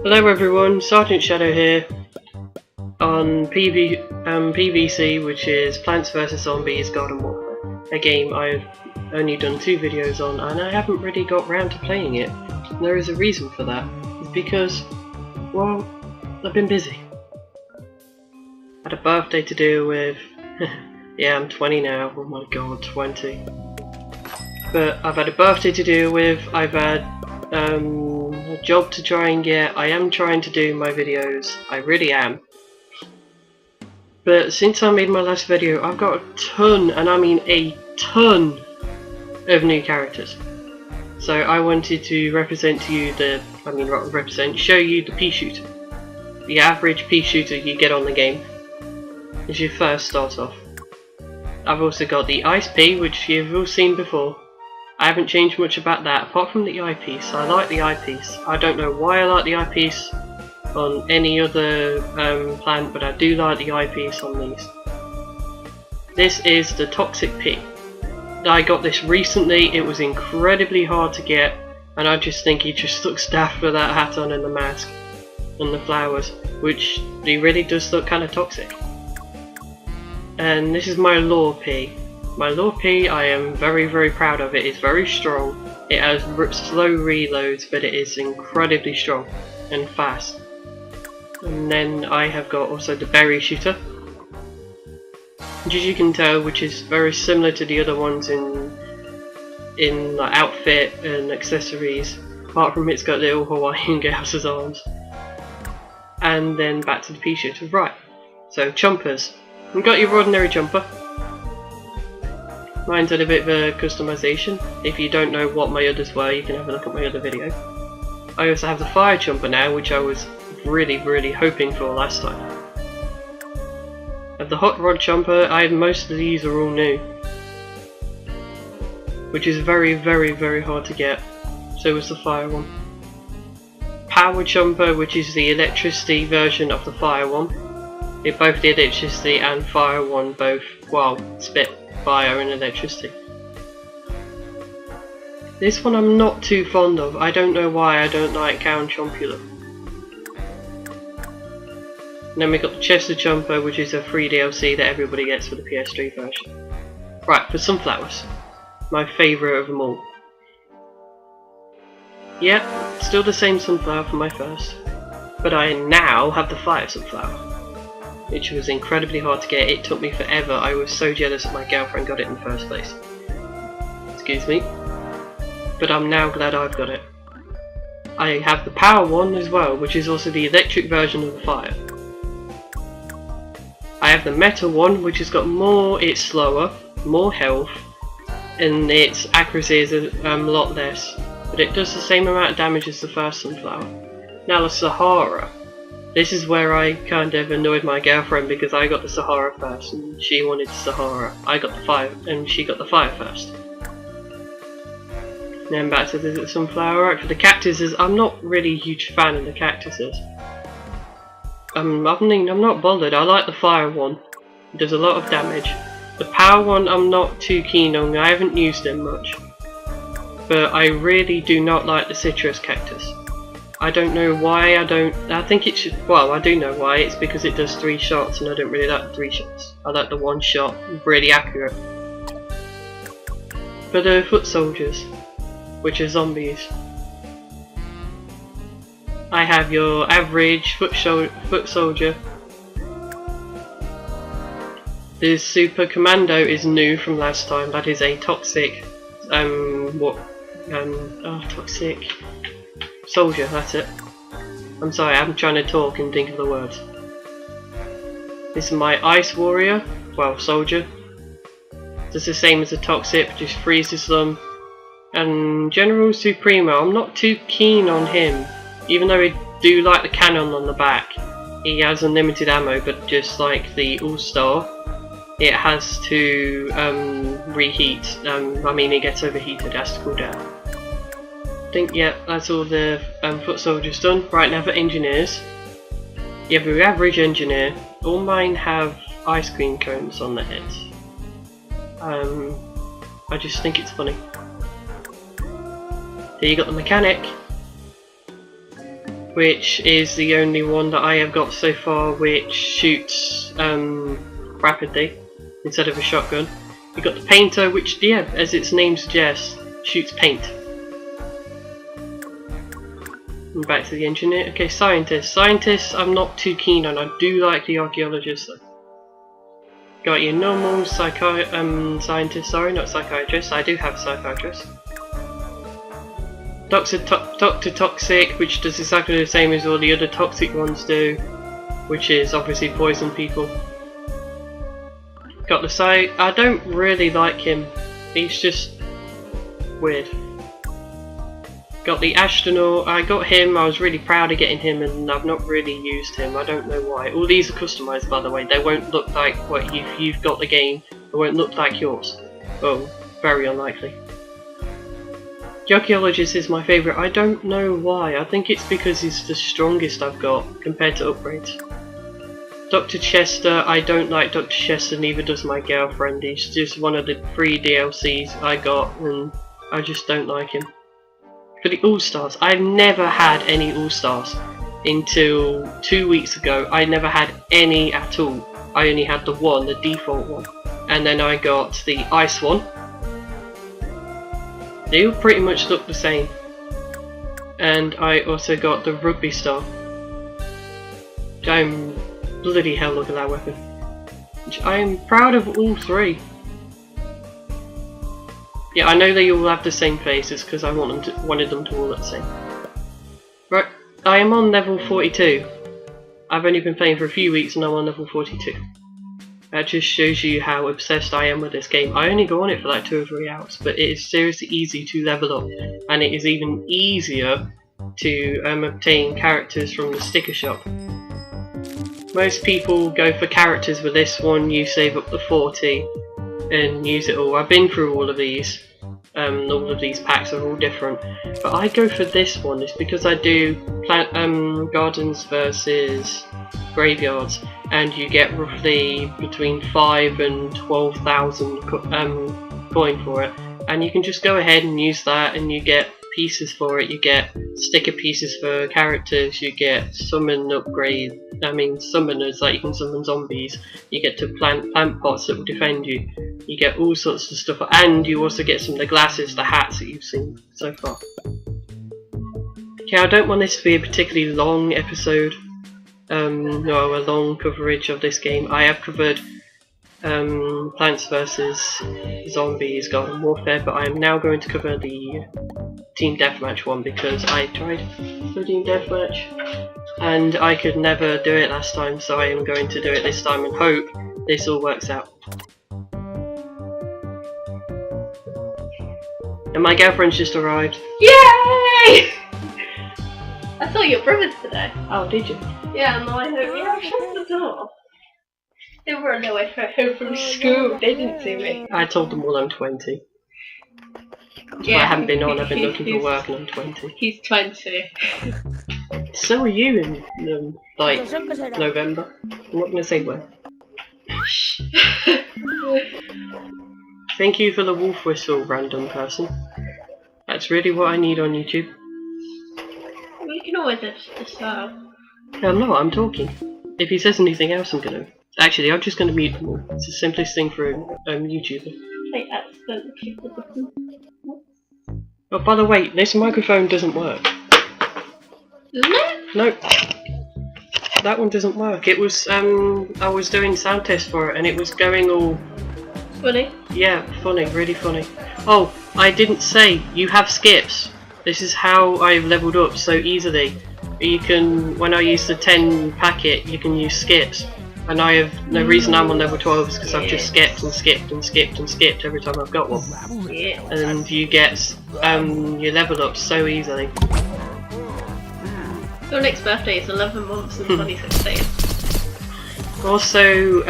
Hello everyone, Sergeant Shadow here on PvZ, which is Plants vs Zombies Garden Warfare, a game I've only done 2 videos on and I haven't really got round to playing it. And there is a reason for that. It's because, well, I've been busy. Had a birthday to deal with. Yeah, I'm 20 now, oh my god, 20. But I've had a birthday to deal with, I've had a job to try and get. I am trying to do my videos, I really am. But since I made my last video, I've got a ton, and I mean a ton, of new characters. So I wanted to represent to you show you the pea shooter. The average pea shooter you get on the game as you first start off. I've also got the ice pea, which you've all seen before. I haven't changed much about that, apart from the eyepiece. I like the eyepiece. I don't know why I like the eyepiece on any other plant, but I do like the eyepiece on these. This is the toxic pea. I got this recently, it was incredibly hard to get, and I just think he just looks daft with that hat on and the mask and the flowers, which he really does look kind of toxic. And this is my lure pea. My lure pea, I am very proud of it. It's very strong. It has slow reloads, but it is incredibly strong and fast. And then I have got also the berry shooter, which as you can tell, which is very similar to the other ones in like outfit and accessories, apart from it's got little Hawaiian girls as arms. And then back to the pea shooter. Right, so chompers. You've got your ordinary chomper. Mine's had a bit of a customization. If you don't know what my others were, you can have a look at my other video. I also have the fire chomper now, which I was really hoping for last time. Of the hot rod chomper, most of these are all new, which is very hard to get. So was the fire one. Power chomper, which is the electricity version of the fire one. Both the electricity and fire one both, well, spit fire and electricity. This one I'm not too fond of. I don't know why I don't like Count Chompula. And then we got the Chester Chomper, which is a free DLC that everybody gets for the PS3 version. Right, for sunflowers. My favourite of them all. Yep, still the same sunflower from my first. But I now have the fire sunflower, which was incredibly hard to get. It took me forever. I was so jealous that my girlfriend got it in the first place. Excuse me. But I'm now glad I've got it. I have the power one as well, which is also the electric version of the fire. I have the metal one, which has got more, it's slower, more health, and its accuracy is a lot less. But it does the same amount of damage as the first sunflower. Now the Sahara. This is where I kind of annoyed my girlfriend because I got the Sahara first and she wanted the Sahara. I got the fire and she got the fire first. Then back to the sunflower. Right, for the cactuses, I'm not really a huge fan of the cactuses. I'm not bothered. I like the fire one. It does a lot of damage. The power one I'm not too keen on. I haven't used it much. But I really do not like the citrus cactus. I don't know why I think it should, well, I do know why. It's because it does 3 shots and I don't really like the 3 shots. I like the 1 shot, really accurate. For the foot soldiers, which are zombies, I have your average foot soldier. The super commando is new from last time. That is a toxic, toxic soldier, that's it. I'm sorry, I'm trying to talk and think of the words. This is my ice warrior, well, soldier. Does the same as the toxic, just freezes them. And General Supremo, I'm not too keen on him, even though I do like the cannon on the back. He has unlimited ammo, but just like the All-Star, it has to reheat. It gets overheated, it has to cool down. I think, yeah, that's all the foot soldiers done. Right, now for engineers. You have your average engineer. All mine have ice cream cones on their heads. I just think it's funny. Here you got the mechanic. which is the only one that I have got so far which shoots rapidly instead of a shotgun. You've got the Painter, which, yeah, as its name suggests, shoots paint. And back to the Engineer. Okay, Scientist. Scientist I'm not too keen on. I do like the Archaeologist though. Got your normal scientist, sorry, not psychiatrist. I do have psychiatrist. Doctor Toxic, which does exactly the same as all the other toxic ones do, which is obviously poison people. Got the I don't really like him. He's just weird. Got the Astronaut. I got him. I was really proud of getting him, and I've not really used him. I don't know why. All these are customised, by the way. They won't look like what you've got the game. They won't look like yours. Oh, very unlikely. The Archaeologist is my favourite. I don't know why. I think it's because he's the strongest I've got compared to upgrades. Dr. Chester. I don't like Dr. Chester. Neither does my girlfriend. He's just one of the free DLCs I got, and I just don't like him. For the All-Stars, I've never had any All-Stars until 2 weeks ago. I never had any at all. I only had the one, the default one. And then I got the Ice one. They all pretty much look the same. And I also got the Rugby Star. Which I'm bloody hell look at that weapon. Which I am proud of all three. Yeah, I know they all have the same faces because I wanted them to all look the same. Right, I am on level 42. I've only been playing for a few weeks and I'm on level 42. That just shows you how obsessed I am with this game. I only go on it for like 2 or 3 hours, but it is seriously easy to level up, and it is even easier to obtain characters from the sticker shop. Most people go for characters with this one. You save up the 40 and use it all. I've been through all of these. All of these packs are all different, but I go for this one. It's because I do gardens versus graveyards, and you get roughly between 5 and 12,000 coin for it, and you can just go ahead and use that, and you get pieces for it. You get sticker pieces for characters. You get summon upgrade. I mean summoners, like you can summon zombies. You get to plant pots that will defend you. You get all sorts of stuff, and you also get some of the glasses, the hats that you've seen so far. Okay, I don't want this to be a particularly long episode. No, a long coverage of this game. I have covered Plants vs Zombies Garden Warfare, but I am now going to cover the Team Deathmatch one because I tried the Team Deathmatch and I could never do it last time, so I am going to do it this time and hope this all works out. And my girlfriend's just arrived. Yay! I saw your brothers today. Oh, did you? Yeah, on the way home. Yeah, shut the door. They were on their way home from school. They didn't see me. I told them all I'm 20. Yeah. I haven't been on, I've been looking for work and I'm 20. He's 20. So are you in, like, November? I'm not going to say when. Thank you for the wolf whistle, random person. That's really what I need on YouTube. We can always just No, I'm talking. If he says anything else, I'm gonna... Actually, I'm just gonna mute them all. It's the simplest thing for a YouTuber. I accidentally clicked the button. Oh, by the way, this microphone doesn't work. Doesn't it? No. That one doesn't work. It was, I was doing sound tests for it and it was going all... Funny? Yeah, funny, really funny. Oh, I didn't say, you have skips. This is how I've leveled up so easily. You can, when I use the 10 packet, you can use skips. And I have, the reason I'm on level 12 is because I've just skipped and skipped and skipped and skipped every time I've got one. Yeah. And you get, you level up so easily. Your next birthday is 11 months and 26 days. Also,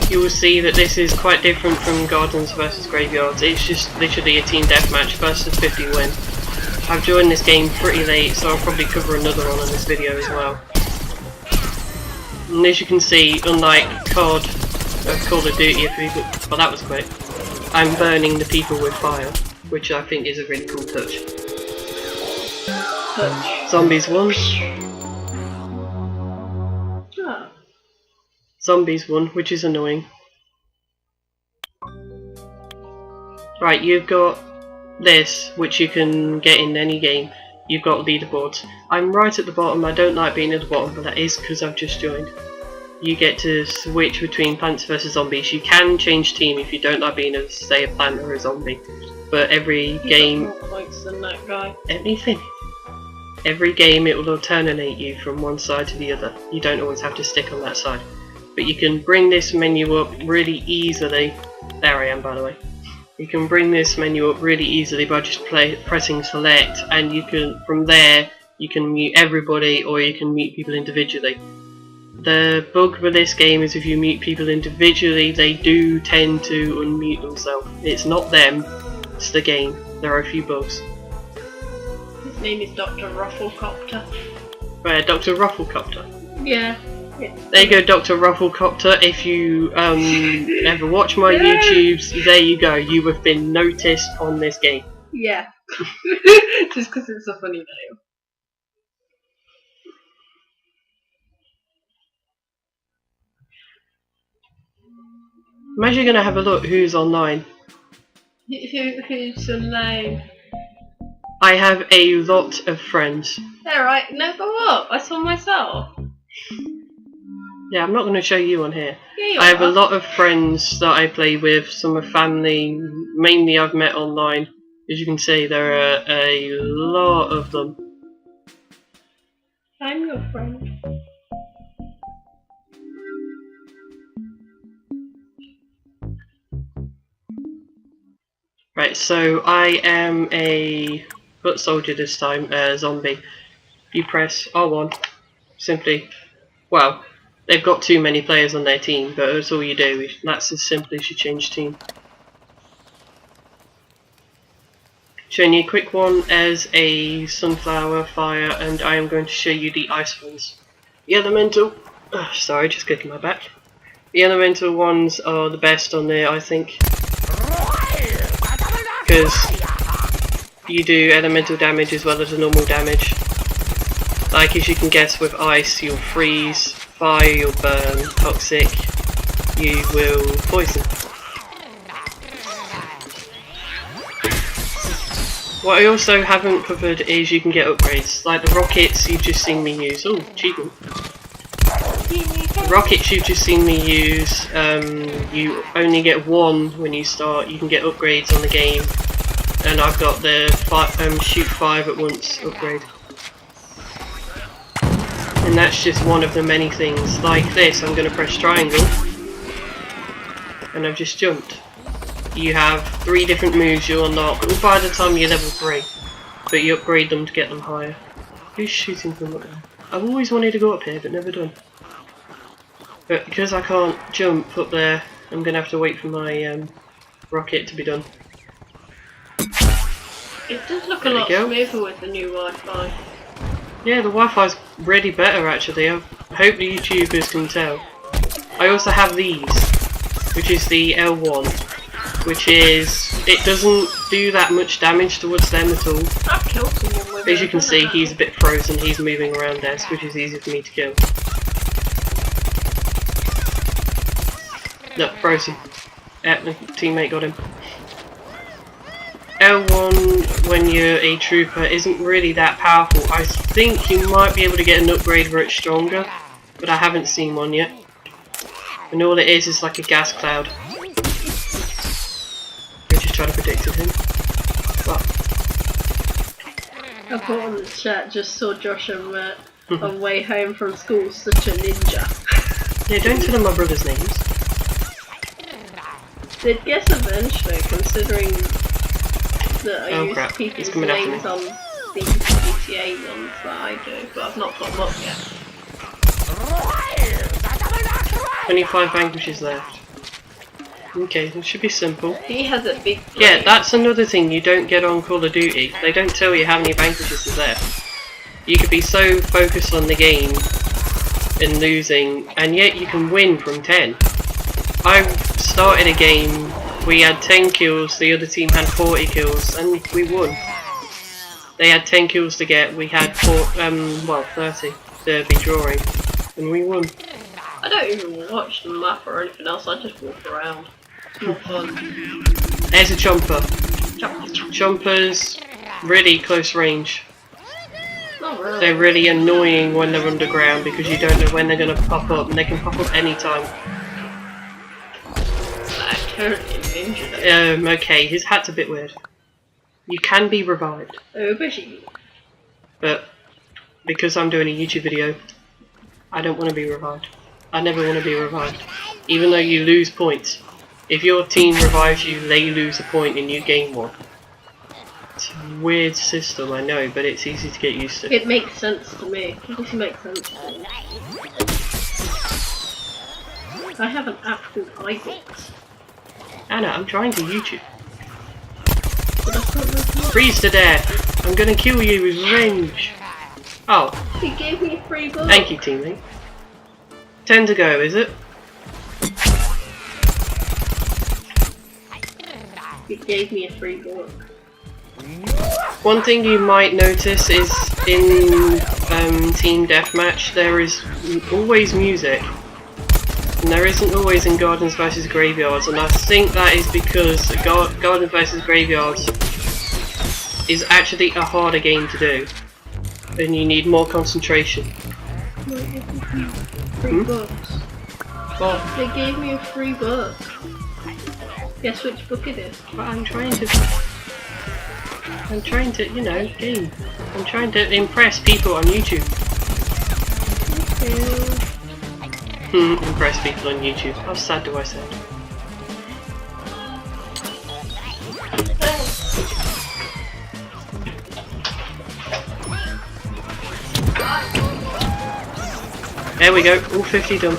you will see that this is quite different from Gardens versus Graveyards. It's just literally a team deathmatch, first to 50 win. I've joined this game pretty late, so I'll probably cover another one on this video as well. And as you can see, unlike Call of Duty, well that was quick, I'm burning the people with fire, which I think is a really cool touch. touch. Zombies 1. Oh. Zombies 1, which is annoying. Right, you've got this, which you can get in any game. You've got leaderboards. I'm right at the bottom. I don't like being at the bottom, but that is because I've just joined. You get to switch between plants versus zombies. You can change team if you don't like being a, say, a plant or a zombie. But every game... Got more points than that guy. Anything. Every game it will alternate you from one side to the other. You don't always have to stick on that side. But you can bring this menu up really easily. There I am, by the way. You can bring this menu up really easily by just pressing select, and you can, from there, you can mute everybody or you can mute people individually. The bug with this game is if you mute people individually, they do tend to unmute themselves. It's not them, it's the game. There are a few bugs. His name is Dr. Rufflecopter. Right, Dr. Rufflecopter. Yeah. There you go, Dr. Rufflecopter. If you ever watch my YouTubes, there you go. You have been noticed on this game. Yeah. Just because it's a funny name. I'm actually going to have a look who's online. Who's your name? I have a lot of friends. Alright, no, go up. I saw myself. Yeah, I'm not going to show you on here. Yeah, you I have are. a lot of friends that I play with, some are family, mainly I've met online. As you can see, there are a lot of them. I'm your friend. Right, so I am a foot soldier this time, zombie. You press R1, simply, well, they've got too many players on their team, but that's all you do. That's as simple as you change team. Showing you a quick one as a sunflower, fire, and I am going to show you the ice ones. The elemental, sorry, just clicking my back. The elemental ones are the best on there, I think, because you do elemental damage as well as the normal damage. Like as you can guess, with ice you'll freeze, fire you'll burn, toxic you will poison. What I also haven't covered is you can get upgrades, like the rockets you've just seen me use. Oh, achievement. The rockets you've just seen me use, you only get one when you start. You can get upgrades on the game, and I've got the shoot 5 at once upgrade. And that's just one of the many things. Like this, I'm going to press triangle, and I've just jumped. You have 3 different moves you unlock by the time you're level 3, but you upgrade them to get them higher. Who's shooting from up there? I've always wanted to go up here, but never done. But because I can't jump up there, I'm going to have to wait for my rocket to be done. It does look a lot smoother with the new Wi-Fi. Yeah, the Wi-Fi's really better actually. I hope the YouTubers can tell. I also have these, which is the L1, which is, it doesn't do that much damage towards them at all. I've killed someone with it. As you can see, he's a bit frozen, he's moving around there, which is easy for me to kill. No, frozen. The teammate got him. L1, when you're a trooper, isn't really that powerful. I think you might be able to get an upgrade where it's stronger, but I haven't seen one yet. And all it is like a gas cloud. We're just trying to predict him. But I put on the chat, just saw Josh and Matt on way home from school, such a ninja. Yeah, don't tell them my brother's names. They'd guess eventually, considering that I use crap. people's names on the GTA ones that I do, but I've not put them up yet. 25 vanquishes left. Okay, it should be simple. He has a big brain. Yeah, that's another thing you don't get on Call of Duty. They don't tell you how many vanquishes is left. You could be so focused on the game and losing, and yet you can win from 10. I started a game, we had 10 kills, the other team had 40 kills, and we won. They had 10 kills to get, we had 30 to be drawing, and we won. I don't even watch the map or anything else, I just walk around. It's not fun. There's a chomper. Chompers, really close range. Not really. They're really annoying when they're underground because you don't know when they're going to pop up, and they can pop up anytime. I'm currently injured. Okay, his hat's a bit weird. You can be revived. Oh, bushy. But because I'm doing a YouTube video, I don't want to be revived. I never want to be revived. Even though you lose points. If your team revives you, they lose a point and you gain one. It's a weird system, I know, but it's easy to get used to. It makes sense to me. This makes sense to me. I have an app called iBooks. Anna, I'm trying to YouTube. Freeze to death! I'm gonna kill you with rage! Oh. He gave me a free book. Thank you, teammate. 10 to go, is it? He gave me a free book. One thing you might notice is in Team Deathmatch there is always music. And there isn't always in Gardens vs Graveyards, and I think that is because Gardens vs Graveyards is actually a harder game to do. And you need more concentration. Free books. Well, They gave me a free book. Guess which book it is? but I'm trying to, you know, game. I'm trying to impress people on YouTube. Impress people on YouTube. How sad do I sound? There we go, all 50 done.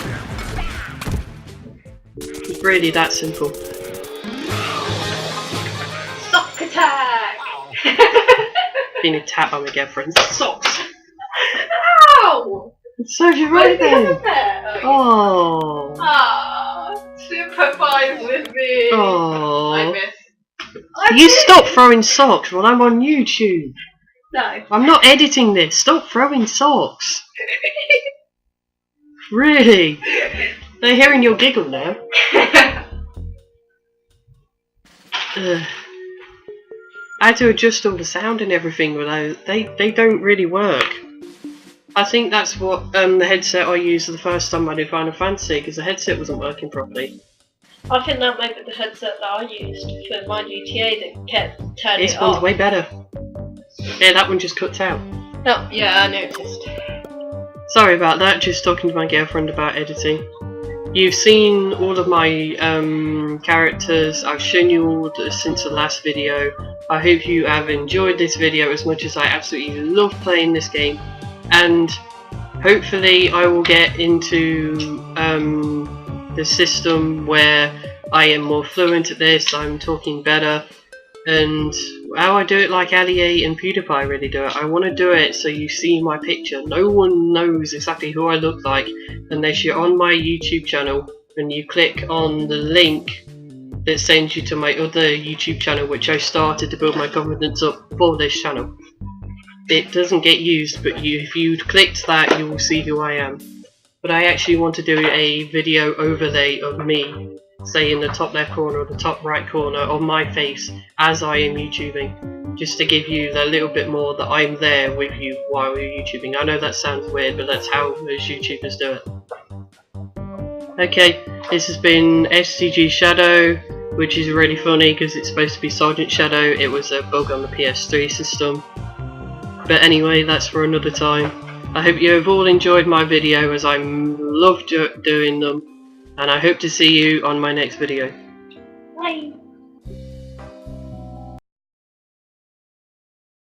It's really that simple. Sock attack! Being attacked by my girlfriend's socks. Ow! So did right then. Oh. Oh. Sympathise with me. Oh. I miss. You stop throwing socks while I'm on YouTube. No. I'm not editing this. Stop throwing socks. Really? They're hearing your giggle now. Ugh. I had to adjust all the sound and everything with those. They don't really work. I think that's what the headset I used the first time I did Final Fantasy, because the headset wasn't working properly. I think that might be the headset that I used for my GTA that kept turning This it one's off. way better. Yeah, that one just cuts out. Oh, yeah, I noticed. Sorry about that, just talking to my girlfriend about editing. You've seen all of my characters, I've shown you all since the last video. I hope you have enjoyed this video as much as I absolutely love playing this game. And hopefully I will get into the system where I am more fluent at this, I'm talking better, and how I do it like Ali and PewDiePie really do it. I want to do it so you see my picture. No one knows exactly who I look like unless you're on my YouTube channel and you click on the link that sends you to my other YouTube channel, which I started to build my confidence up for this channel. It doesn't get used, but if you clicked that you will see who I am. But I actually want to do a video overlay of me, say in the top left corner or the top right corner of my face as I am YouTubing, just to give you a little bit more that I'm there with you while you're YouTubing. I know that sounds weird, but that's how us YouTubers do it. Okay, this has been SCG Shadow, which is really funny because it's supposed to be Sergeant Shadow. It was a bug on the PS3 system. But anyway, that's for another time. I hope you have all enjoyed my video, as I love doing them, and I hope to see you on my next video. Bye.